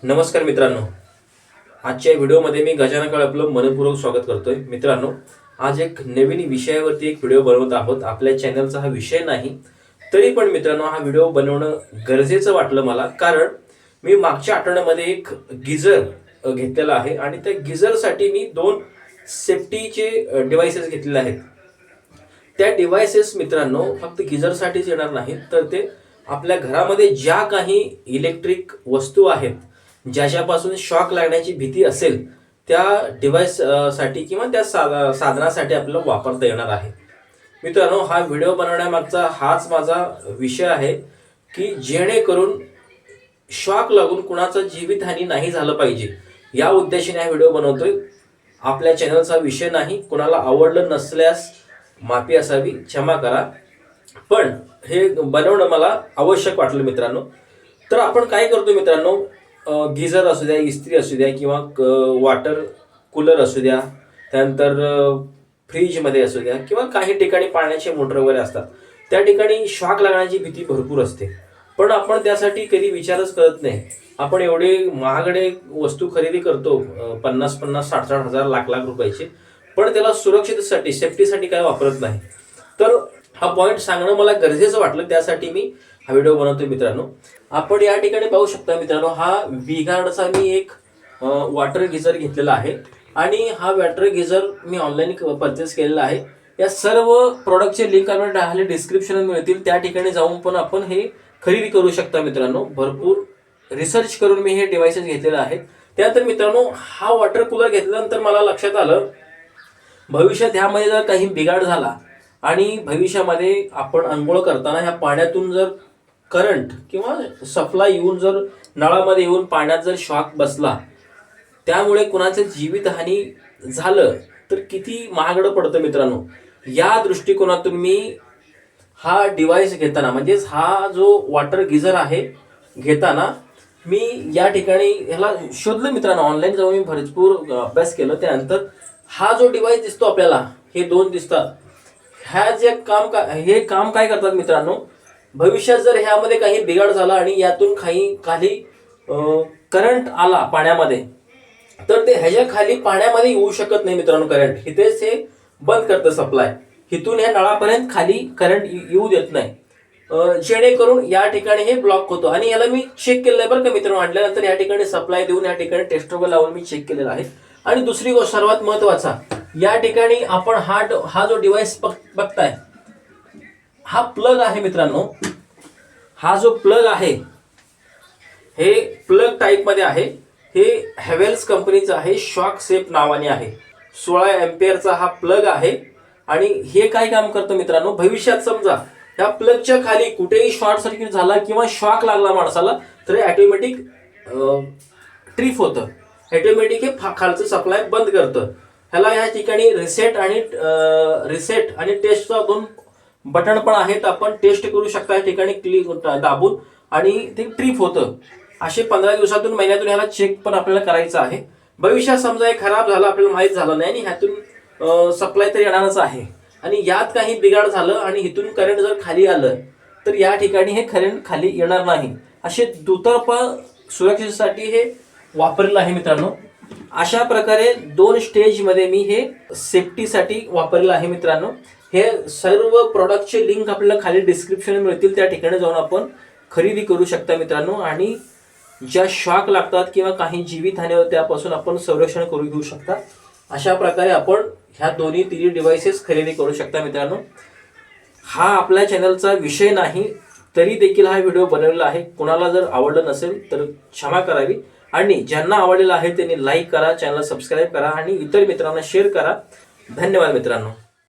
नमस्कार मित्रांनो, आजच्या व्हिडिओमध्ये मी गजानन काळे आपलं मनपूर्वक स्वागत करतोय. मित्रांनो, आज एक नवीन विषयावरती एक व्हिडिओ बनवत आहोत. आपल्या चॅनलचा हा विषय नाही, तरी पण मित्रांनो हा व्हिडिओ बनवणं गरजेचं वाटलं मला, कारण मी मागच्या आठवड्यामध्ये एक गिझर घेतलेला आहे आणि त्या गिझरसाठी मी 2 सेफ्टीचे डिव्हाइसेस घेतलेले आहेत. त्या डिव्हाइसेस मित्रांनो फक्त गिझरसाठीच येणार नाहीत, तर ते आपल्या घरामध्ये ज्या काही इलेक्ट्रिक वस्तू आहेत, ज्याच्यापासून शॉक लागण्याची भीती असेल, त्या डिव्हाइस साठी किंवा त्या साधनासाठी आपल्याला वापरता येणार आहे. मित्रांनो, हा व्हिडिओ बनवण्यामागचा हाच माझा विषय आहे की जेणेकरून शॉक लागून कुणाचं जीवितहानी नाही झालं पाहिजे, या उद्देशाने हा व्हिडिओ बनवतोय. आपल्या चॅनलचा विषय नाही. कोणाला आवडलं नसल्यास माफी असावी, क्षमा करा, पण हे बनवणं मला आवश्यक वाटलं मित्रांनो. तर आपण काय करतो मित्रांनो, गिझर असू द्या, इस्त्री असू द्या किंवा वॉटर कूलर असू द्या, त्यानंतर फ्रीजमध्ये असू द्या किंवा काही ठिकाणी पाण्याचे मोटर वगैरे असतात, त्या ठिकाणी शॉक लागण्याची भीती भरपूर असते. पण आपण त्यासाठी कधी विचारच करत नाही. आपण एवढे महागडे वस्तू खरेदी करतो, 50-50, 60-60 हजार, लाख रुपयाचे, पण त्याला सुरक्षिततेसाठी, सेफ्टीसाठी काय वापरत नाही. तर हा पॉईंट सांगणं मला गरजेचं वाटलं, त्यासाठी मी हा व्हिडिओ बनवतोय मित्रांनो. आपण या ठिकाणी पाहू शकता मित्रांनो, हा व्हीगार्डचा मी एक वॉटर गिझर घेतलेला आहे आणि हा वॉटर गिझर मी ऑनलाईन परचेस केलेला आहे. या सर्व प्रोडक्टचे लिंक आपल्याला खाली डिस्क्रिप्शन मिळतील, त्या ठिकाणी जाऊन पण आपण हे खरेदी करू शकता मित्रांनो. भरपूर रिसर्च करून मी हे डिव्हाइसेस घेतलेले आहेत. त्यानंतर मित्रांनो, हा वॉटर कूलर घेतल्यानंतर मला लक्षात आलं, भविष्यात ह्यामध्ये जर काही बिघाड झाला आणि भविष्यामध्ये आपण अंघोळ करताना ह्या पाण्यातून जर करंट किंवा सप्लाय येऊन, जर नळामध्ये येऊन पाण्यात जर शॉक बसला, त्यामुळे कुणाचं जीवितहानी झालं तर किती महागडं पडतं मित्रांनो. या दृष्टिकोनातून मी हा डिव्हाइस घेताना, म्हणजेच हा जो वॉटर गिझर आहे घेताना, मी या ठिकाणी ह्याला शोधलं मित्रांनो. ऑनलाईन जाऊन मी भरपूर अभ्यास केला. त्यानंतर हा जो डिव्हाइस दिसतो आपल्याला, हे 2 दिसतात, हे काम काय करतात मित्रांनो, भविष्यात जर ह्यामध्ये काही बिघाड झाला आणि यातून खाली करंट आला पाण्यामध्ये, तर ते ह्याच्या खाली पाण्यामध्ये येऊ शकत नाही मित्रांनो. करंट इथेच हे बंद करतं सप्लाय, इथून ह्या नळापर्यंत खाली करंट येऊ देत नाही, जेणेकरून या ठिकाणी हे ब्लॉक होतो. आणि याला मी चेक केलेलं आहे बरं का मित्रांनो. आणल्यानंतर या ठिकाणी सप्लाय देऊन या ठिकाणी टेस्ट वगैरे लावून मी चेक केलेला आहे. आणि दुसरी गोष्ट सर्वात महत्वाचा, या ठिकाणी आपण हा जो डिव्हाइस बघताय, हा प्लग आहे मित्रांनो. हा जो प्लग आहे, हे प्लग टाईप मध्ये आहे. हे हॅवेल्स कंपनीचं आहे, शॉक सेफ नावाने आहे. 16 एम्पियरचा हा प्लग आहे. आणि हे काय काम करतं मित्रांनो, भविष्यात समजा ह्या प्लगच्या खाली कुठेही शॉर्ट सर्किट झाला किंवा शॉक लागला माणसाला, तर ऑटोमॅटिक ट्रिप होतं, ऑटोमॅटिक हे खालचं सप्लाय बंद करतं. ह्याला या ठिकाणी रिसेट आणि टेस्टचा 2 बटन पण आहेत. आपण टेस्ट करू शकता या ठिकाणी क्लिक दाबून, आणि ते ट्रिप होतं. असे 15 दिवसातून, महिन्यातून ह्याला चेक पण आपल्याला करायचं आहे. भविष्यात समजा हे खराब झालं, आपल्याला माहीत झालं नाही, आणि ह्यातून सप्लाय तर येणारच आहे, आणि यात काही बिघाड झालं आणि इथून करंट जर खाली आलं, तर या ठिकाणी हे करंट खाली येणार नाही. असे दुतर्फा सुरक्षेसाठी हे वापरलेलं आहे मित्रांनो. अशा प्रकारे 2 स्टेजमध्ये मी हे सेफ्टीसाठी वापरलेलं आहे मित्रांनो. हे सर्व प्रोडक्टचे लिंक आपल्याला खाली डिस्क्रिप्शन मिळतील, त्या ठिकाणी जाऊन आपण खरेदी करू शकता मित्रांनो. आणि ज्या शॉक लागतात किंवा काही जीवितहानी होते, त्यापासून आपण संरक्षण करून घेऊ शकता. अशा प्रकारे आपण ह्या 2-3 डिव्हाइसेस खरेदी करू शकता मित्रांनो. हा आपल्या चॅनलचा विषय नाही, तरी देखील हा व्हिडिओ बनवलेला आहे. कोणाला जर आवडलं नसेल तर क्षमा करावी, आणि ज्यांना आवडलेलं आहे त्यांनी लाईक करा, चॅनल सबस्क्राईब करा आणि इतर मित्रांना शेअर करा. धन्यवाद मित्रांनो.